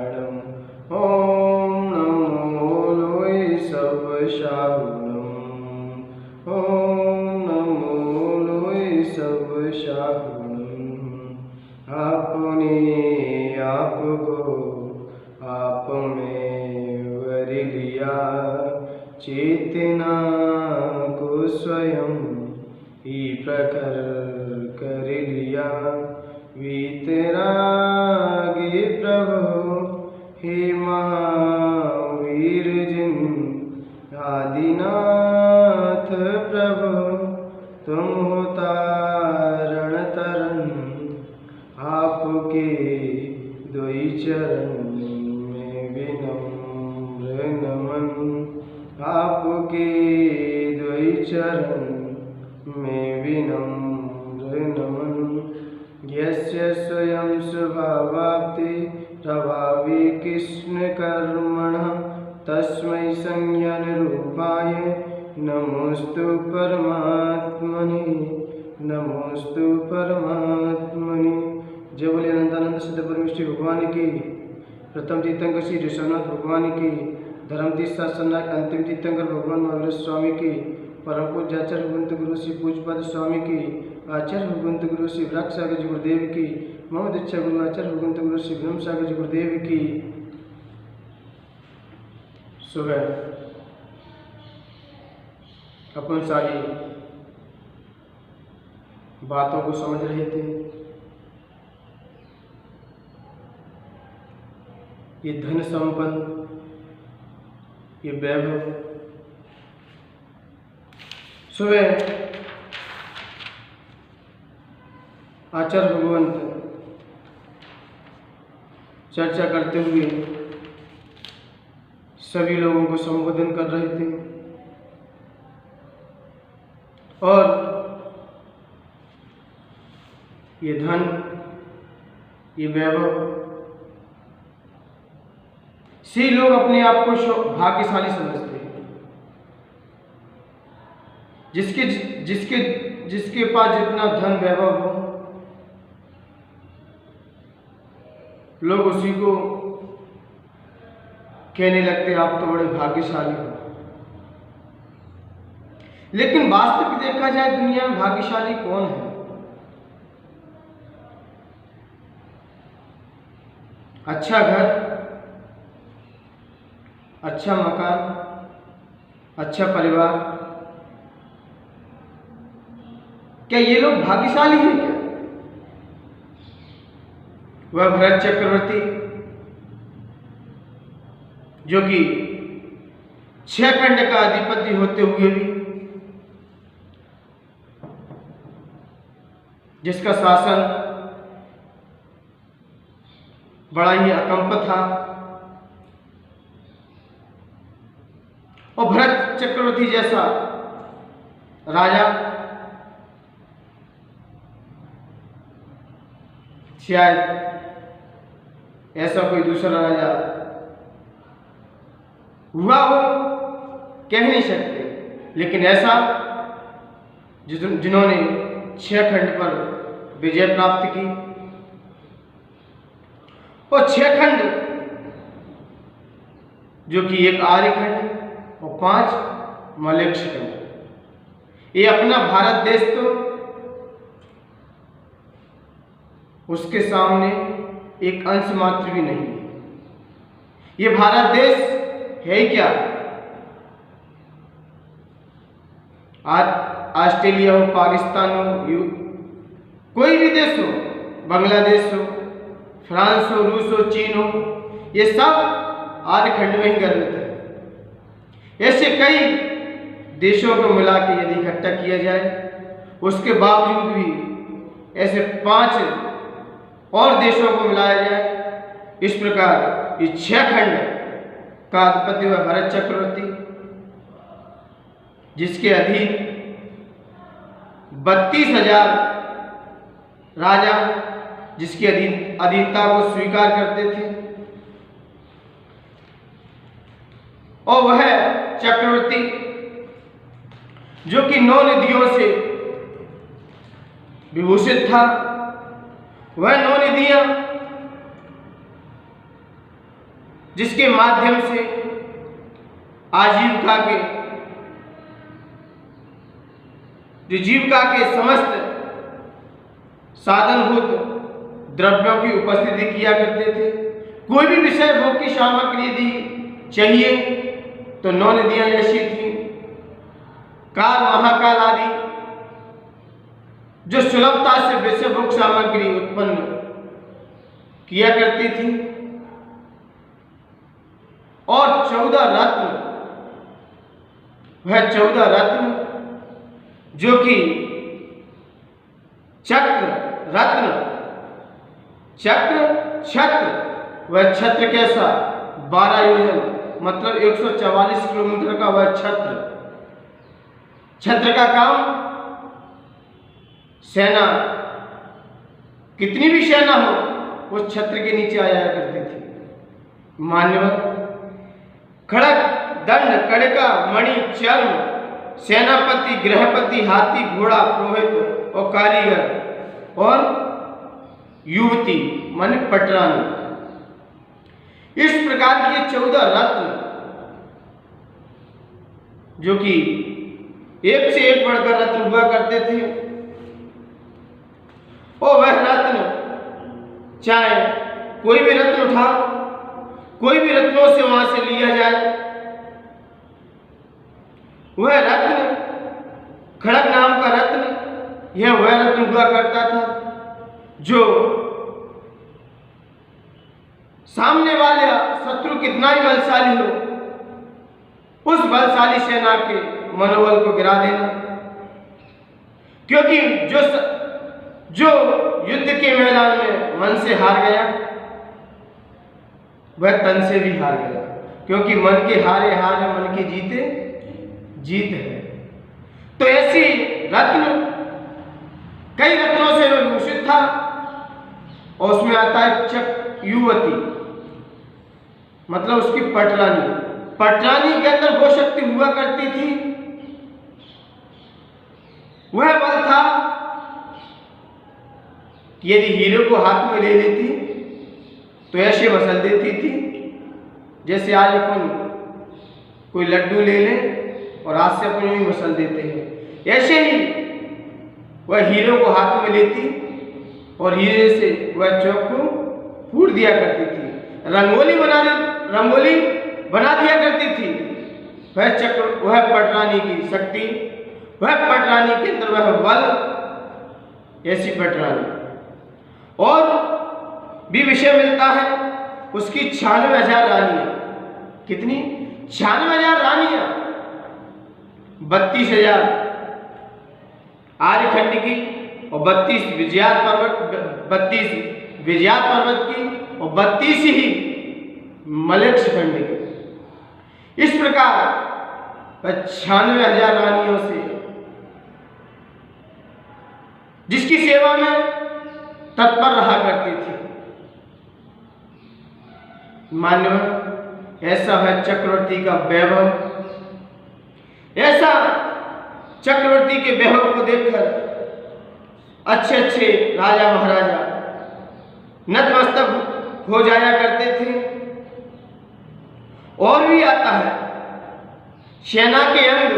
शारणम् ॐ नमो लोय सब शारणम् ॐ नमो लोय सब शारणम्। आपने आपको आप में वर लिया, चेतना को स्वयं ही प्रखर कर लिया। वीतरागी प्रभु हे महावीर जिन, आदिनाथ प्रभु तुम हो तारण तरन। आपके दोई चरण में विनम्र नमन, आपके दोई चरण में विनम्र नमन। यस्य स्वयं स्वभावाप्ति प्रभावी कृष्ण कर्मणः, तस्मै संज्ञान रूपाय नमोस्तु परमात्मने, नमोस्तु परमात्मने। जय बोले अनंतानंद सिद्ध परमेश्वर भगवान की, प्रथम तीर्थंकर श्री ऋषभनाथ भगवान की, धर्म तीर्थ शासनायक अंतिम तीर्थंकर भगवान महावीर स्वामी की, परम पूज्य आचार्य भगवंत गुरु श्री पूज्यपाद स्वामी की, आचार्य भगवंत गुरु श्री वृक्ष सागर जी गुरुदेव की, मम दीक्षा गुरु आचार्य भगवंत गुरु श्री ब्रह्म सागर जी गुरुदेव की। सुबह अपन सारी बातों को समझ रहे थे। ये धन संपन्न, ये वैभव, सुबह आचार्य भगवंत चर्चा करते हुए सभी लोगों को संबोधन कर रहे थे और ये धन, ये वैभव से लोग अपने आप को भाग्यशाली समझते हैं। जिसके पास जितना धन वैभव हो, लोग उसी को कहने लगते आप तो बड़े भाग्यशाली हो। लेकिन वास्तविक देखा जाए दुनिया में भाग्यशाली कौन है? अच्छा घर, अच्छा मकान, अच्छा परिवार, क्या ये लोग भाग्यशाली हैं क्या? वह भरत चक्रवर्ती जो कि 6 खंड का अधिपति होते हुए भी, जिसका शासन बड़ा ही अकंप था, और भरत चक्रवर्ती जैसा राजा शायद ऐसा कोई दूसरा राजा हुआ हो, कह नहीं सकते। लेकिन ऐसा जिन्होंने 6 खंड पर विजय प्राप्त की, और 6 खंड जो कि एक आर्यखंड और 5 मलेच्छ खंड, ये अपना भारत देश तो उसके सामने एक अंश मात्र भी नहीं है। ये भारत देश है क्या? आज ऑस्ट्रेलिया हो, पाकिस्तान हो, कोई भी देश हो, बांग्लादेश हो, फ्रांस हो, रूस हो, चीन हो, ये सब आर्यखंड में ही गर्भित है। ऐसे कई देशों को मिला के यदि इकट्ठा किया जाए, उसके बावजूद भी ऐसे 5 और देशों को मिलाया जाए, इस प्रकार ये 6 खंड का अधिपति हुआ भरत चक्रवर्ती, जिसके अधीन 32,000 राजा जिसकी अधीनता को स्वीकार करते थे, और वह चक्रवर्ती जो कि 9 निधियों से विभूषित था, वह 9 निधियां जिसके माध्यम से आजीविका के जीविका के समस्त साधनभूत द्रव्यों की उपस्थिति किया करते थे। कोई भी विषय भोग की सामग्री यदि चाहिए तो 9 नदियां जैसी थी, काल महाकाल आदि जो सुलभता से विषय भोग सामग्री उत्पन्न किया करती थी, और 14 रत्न, वह 14 रत्न जो कि चक्र रत्न, चक्र छत्र, वह छत्र कैसा 12 योजन मतलब 144 किलोमीटर का वह छत्र। छत्र का काम, सेना कितनी भी सेना हो उस छत्र के नीचे आया करती थी। मान्यवर खड़ग दंड कड़का मणि चर्म, सेनापति गृहपति हाथी घोड़ा पुरोहित और कारीगर और युवती माने पटरानी, इस प्रकार के 14 रत्न जो कि एक से एक बढ़कर रत्न हुआ करते थे। और वह रत्न, चाहे कोई भी रत्न उठाओ, कोई भी रत्नों से वहां से लिया जाए, वह रत्न खड़ग नाम का रत्न, यह वह रत्न हुआ करता था जो सामने वाले शत्रु कितना ही बलशाली हो, उस बलशाली सेना के मनोबल को गिरा देना। क्योंकि जो युद्ध के मैदान में मन से हार गया, वह तन से भी हार गया, क्योंकि मन के हारे हार है, मन की जीते जीत है। तो ऐसी रत्न, कई रत्नों से वह भूषित था, और उसमें आता है चक युवती मतलब उसकी पटरानी। पटरानी के अंदर वो शक्ति हुआ करती थी, वह बल था कि यदि हीरो को हाथ में ले लेती तो ऐसे मसल देती थी जैसे आज अपन कोई लड्डू ले लें और हाथ से अपन यूं ही मसल देते हैं। ऐसे ही वह हीरो को हाथ में लेती और हीरे से वह चौक को फूट दिया करती थी, रंगोली बना दिया करती थी। वह चक्र, वह पटरानी की शक्ति, वह पटरानी के अंदर वह बल, ऐसी पटरानी। और भी विषय मिलता है उसकी 96,000 रानियां। कितनी? 96,000 रानियां, 32,000 आर्यखंड की और 32 विजयात पर्वत की और 32 ही मलेक्ष खंड की। इस प्रकार 96,000 रानियों से, जिसकी सेवा में तत्पर रहा करती थी। मान्यवर ऐसा है चक्रवर्ती का वैभव। ऐसा चक्रवर्ती के वैभव को देखकर अच्छे अच्छे राजा महाराजा नतमस्तक हो जाया करते थे। और भी आता है सेना के अंग,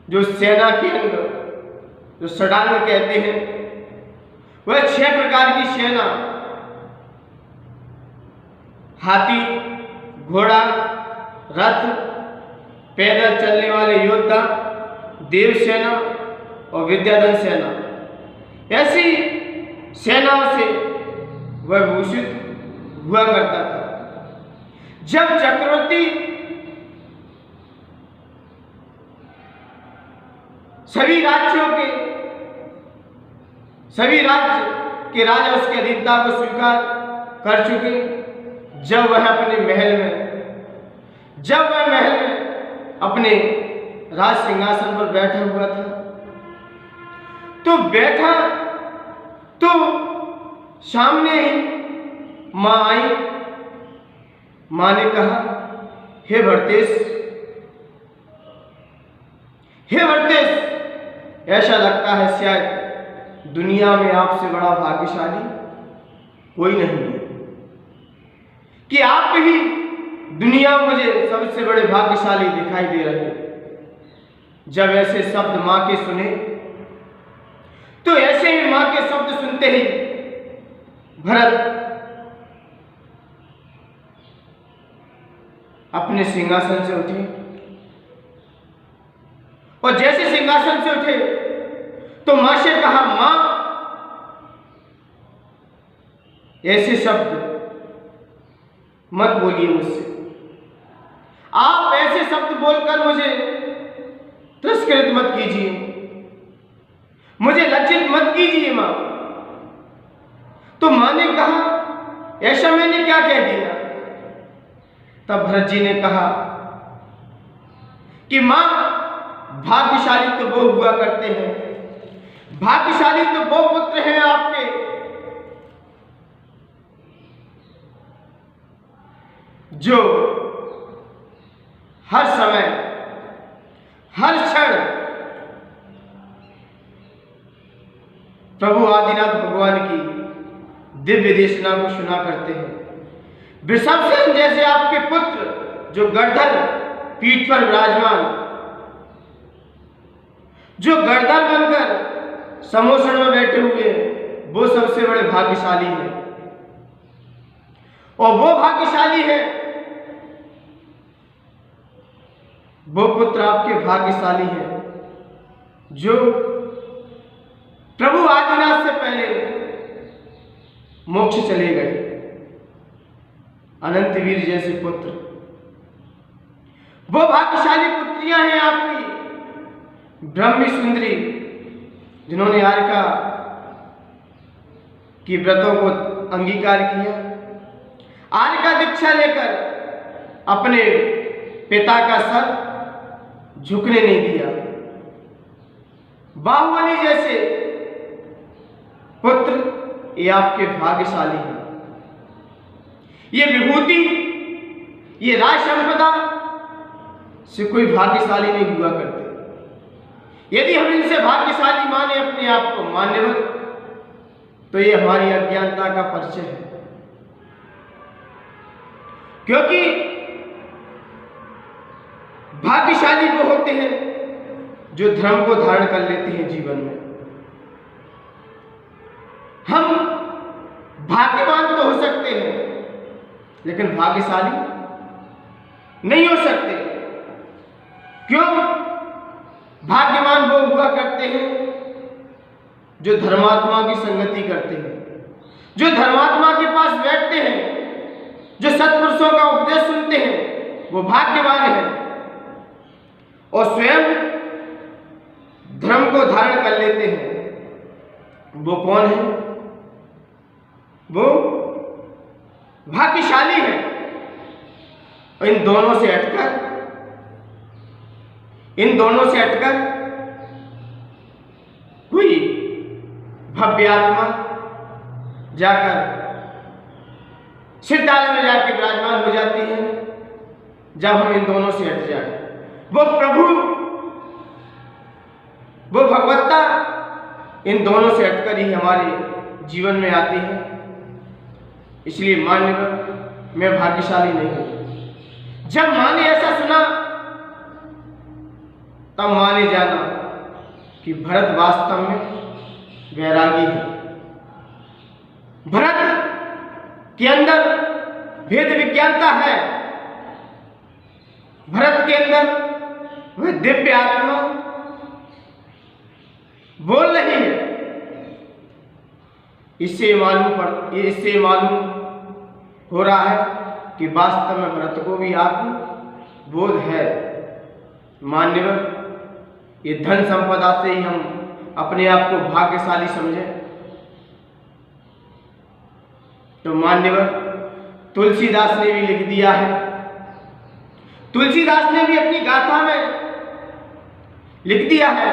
जो सेना के अंग जो सडांग कहते हैं, वह 6 प्रकार की सेना, हाथी, घोड़ा, रथ, पैदल चलने वाले योद्धा, देव सेना और विद्याधन सेना, ऐसी सेनाओं से वह भूषित हुआ करता था। जब चक्रवर्ती सभी राज्य के राजा उसके अधीनता को स्वीकार कर चुके, जब वह महल में अपने राज सिंहासन पर बैठा हुआ था, तो सामने ही मां आई। मां ने कहा, हे भरतेश, ऐसा लगता है शायद दुनिया में आपसे बड़ा भाग्यशाली कोई नहीं है। कि आप ही दुनिया में मुझे सबसे बड़े भाग्यशाली दिखाई दे रहे हैं। जब ऐसे शब्द मां के सुने तो ऐसे ही मां के शब्द सुनते ही भरत अपने सिंहासन से उठे और जैसे सिंहासन से उठे तो मां से कहा, मां ऐसे शब्द मत बोलिए मुझसे, आप ऐसे शब्द बोलकर मुझे तिरस्कृत मत कीजिए, मुझे लज्जित मत कीजिए मां। तो मां ने कहा, ऐसा मैंने क्या कह दिया? तब भरत जी ने कहा कि मां, भाग्यशाली तो वो हुआ करते हैं, भाग्यशाली तो वो पुत्र हैं आपके जो हर समय हर क्षण प्रभु आदिनाथ भगवान की दिव्य देशना को सुना करते हैं। वृषभसेन जैसे आपके पुत्र जो गर्दन पीठ पर विराजमान, जो गर्दन बनकर समोसन में बैठे हुए हैं, वो सबसे बड़े भाग्यशाली हैं। और वो भाग्यशाली है, वो पुत्र आपके भाग्यशाली है जो प्रभु आदिनाथ से पहले मोक्ष चले गए। अनंतवीर जैसे पुत्र, वो भाग्यशाली पुत्रियां हैं आपकी ब्रह्मी सुंदरी, जिन्होंने आर्का की व्रतों को अंगीकार किया, आर्का दीक्षा लेकर अपने पिता का सर झुकने नहीं दिया। बाहुबली जैसे पुत्र ये आपके भाग्यशाली हैं। ये विभूति, ये राज संपदा से कोई भाग्यशाली नहीं हुआ करते। यदि हम इनसे भाग्यशाली माने अपने आप को मान्यवर, तो ये हमारी अज्ञानता का परिचय है। क्योंकि भाग्यशाली वो होते हैं जो धर्म को धारण कर लेते हैं जीवन में। हम भाग्यवान तो हो सकते हैं लेकिन भाग्यशाली नहीं हो सकते। क्यों? भाग्यवान वो हुआ करते हैं जो धर्मात्मा की संगति करते हैं, जो धर्मात्मा के पास बैठते हैं, जो सत्पुरुषों का उपदेश सुनते हैं, वो भाग्यवान है। और स्वयं धर्म को धारण कर लेते हैं, वो कौन है? वो भाग्यशाली है। और इन दोनों से हटकर कोई भव्य आत्मा जाकर सिद्धालय में जाकर विराजमान हो जाती है। जब हम इन दोनों से हट जाए, वो प्रभु, वो भगवत्ता इन दोनों से हटकर ही हमारे जीवन में आती है। इसलिए मान्यवर, मैं भाग्यशाली नहीं हूं। जब मां ने ऐसा सुना तब माने जाना कि भरत वास्तव में वैरागी है। भरत के अंदर भेद विज्ञानता है, भरत के अंदर वह दिव्य आत्मा बोल रही है। इससे मालूम हो रहा है कि वास्तव में भरत को भी आत्म बोध है। मान्यवर, ये धन संपदा से ही हम अपने आप को भाग्यशाली समझें तो मान्यवर, तुलसीदास ने भी लिख दिया है। तुलसीदास ने भी अपनी गाथा में लिख दिया है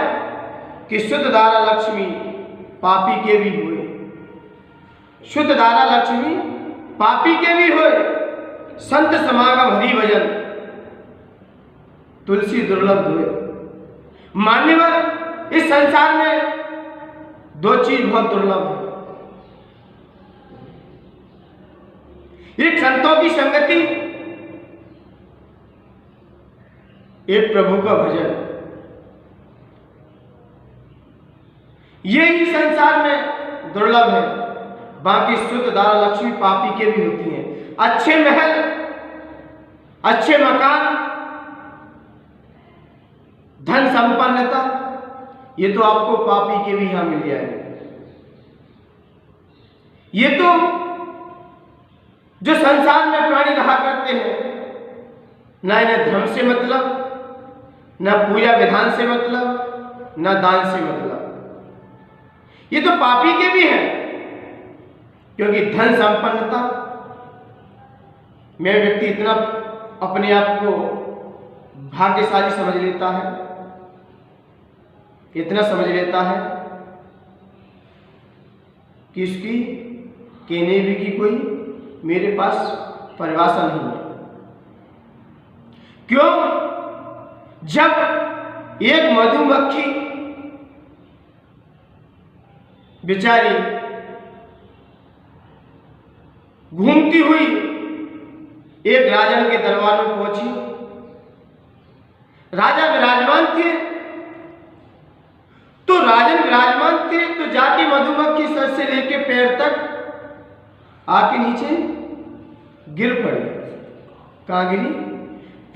कि शुद्ध दारा लक्ष्मी पापी के भी हुए, शुद्ध दारा लक्ष्मी पापी के भी हुए, संत समागम हरि भजन तुलसी दुर्लभ हुए। मान्यवर, इस संसार में दो चीज बहुत दुर्लभ है। एक संतों की संगति, एक प्रभु का भजन, यही संसार में दुर्लभ है। बाकी शुद्ध दारा लक्ष्मी पापी के भी होती हैं। अच्छे महल, अच्छे मकान, धन संपन्नता, ये तो आपको पापी के भी यहां मिल जाएंगे। ये तो जो संसार में प्राणी रहा करते हैं, ना इन्हें धर्म से मतलब, ना पूजा विधान से मतलब, ना दान से मतलब, ये तो पापी के भी हैं। क्योंकि धन संपन्नता में व्यक्ति इतना अपने आप को भाग्यशाली समझ लेता है, इतना समझ लेता है कि इसकी कहने भी की कोई मेरे पास परिभाषा नहीं है। क्यों? जब एक मधुमक्खी बेचारी घूमती हुई एक राजन के दरबार में पहुंची। राजा विराजमान थे, तो राजन विराजमान थे तो जाके मधुमक्खी सर से लेके पैर तक आके नीचे गिर पड़ी। कहां गिरी?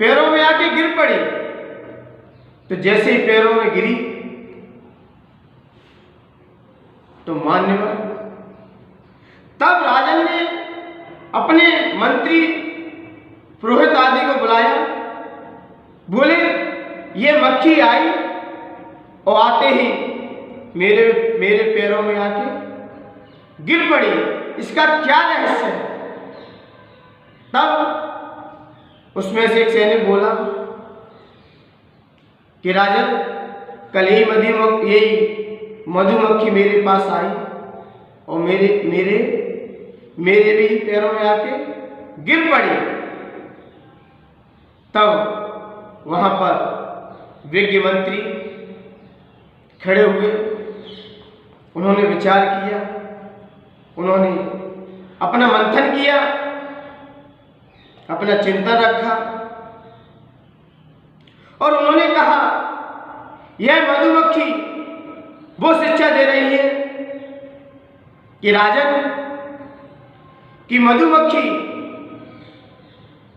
पैरों में आके गिर पड़ी। तो जैसे ही पैरों में गिरी तो मान्यवर, तब राजन ने अपने मंत्री पुरोहित आदि को बुलाया। बोले ये मक्खी आई और आते ही मेरे पैरों में आके गिर पड़ी, इसका क्या रहस्य है? तब उसमें से एक सैनिक बोला कि राजन, कल ही मधुमक्खी मेरे पास आई और मेरे भी पैरों में आके गिर पड़ी। तब वहां पर विज्ञ मंत्री खड़े हुए, उन्होंने विचार किया, उन्होंने अपना मंथन किया, अपना चिंतन रखा और उन्होंने कहा यह मधुमक्खी वो शिक्षा दे रही है कि राजन, कि मधुमक्खी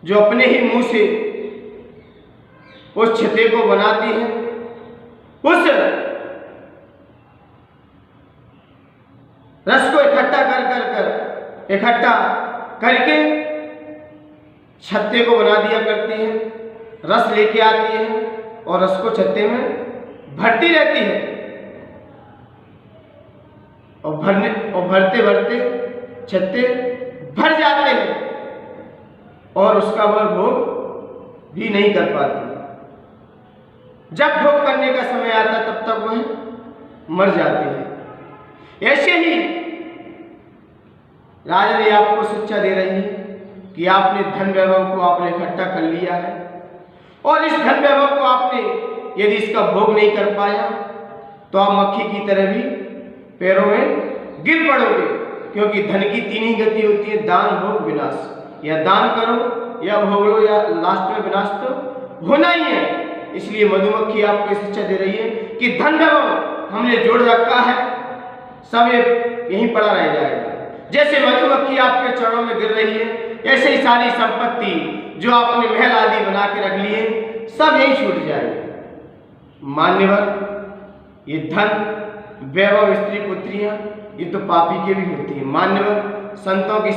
जो अपने ही मुंह से उस छत्ते को बनाती है, उस रस को इकट्ठा करके छत्ते को बना दिया करती है, रस लेके आती है और रस को छत्ते में भरती रहती है और भरते भरते छत्ते भर जाते हैं और उसका वह भोग भी नहीं कर पाती। जब भोग करने का समय आता तब तक वह मर जाती है। ऐसे ही राजा ने आपको शिक्षा दे रही है कि आपने धन वैभव को आपने इकट्ठा कर लिया है और इस धन वैभव को आपने यदि इसका भोग नहीं कर पाया तो आप मक्खी की तरह भी पैरों में गिर पड़ोगे। क्योंकि धन की तीन ही गति होती है, दान, भोग, विनाश। या दान करो या भोग लो या लास्ट में विनाश तो होना ही है। इसलिए मधुमक्खी आपको शिक्षा दे रही है कि धन वैभव हमने जोड़ रखा है, सब यहीं पड़ा रह जाएगा। जैसे मधुमक्खी आपके चरणों में गिर रही है, ऐसे ही सारी संपत्ति जो आपने महल आदि बना के रख लिए सब यही छूट जाएगी। मान्यवर, ये धन वैभव, स्त्री पुत्रियां, ये तो पापी के भी होती है। मान्यवर, संतों की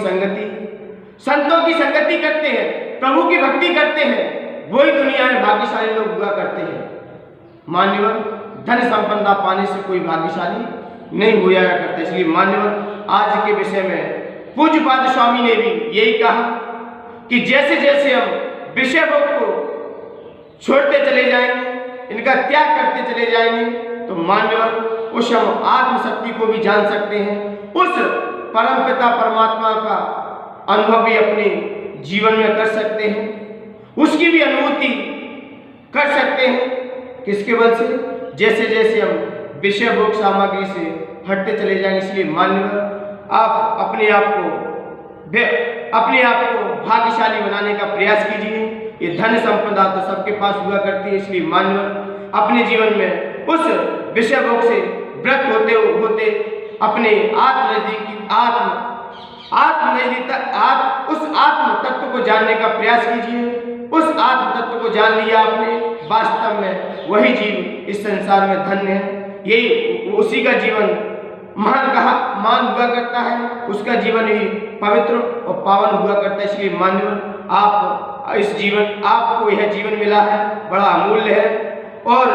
संगति करते हैं, प्रभु की भक्ति करते हैं, वही दुनिया में भाग्यशाली लोग हुआ करते हैं। मान्यवर, धन संपन्नता पाने से कोई भाग्यशाली नहीं हुआ करता। इसलिए मान्यवर, आज के विषय में पूज्यपाद स्वामी ने भी यही कहा कि जैसे जैसे हम विषय भोग को छोड़ते चले जाएंगे, इनका त्याग करते चले जाएंगे, तो मान्यवर उस हम आत्मशक्ति को भी जान सकते हैं, उस परम पिता परमात्मा का अनुभव भी अपने जीवन में कर सकते हैं, उसकी भी अनुभूति कर सकते हैं। किसके बल से? जैसे जैसे हम विषय भोग सामग्री से हटते चले जाएंगे। इसलिए मान्यवर, आप अपने आप को अपने आप को भाग्यशाली बनाने का प्रयास कीजिए। ये धन संपदा तो सबके पास हुआ करती है, इसलिए मान्यवर अपने जीवन में उस विषय भोग से व्रत होते होते अपने उस आत्म तत्व को जानने का प्रयास कीजिए। उस आत्म तत्व को जान लिया आपने, वास्तव में वही जीव इस संसार में धन्य है। यही उसी का जीवन मान हुआ करता है, उसका जीवन ही पवित्र और पावन हुआ करता है। इसलिए मान्यवर आपको यह जीवन मिला है, बड़ा अमूल्य है। और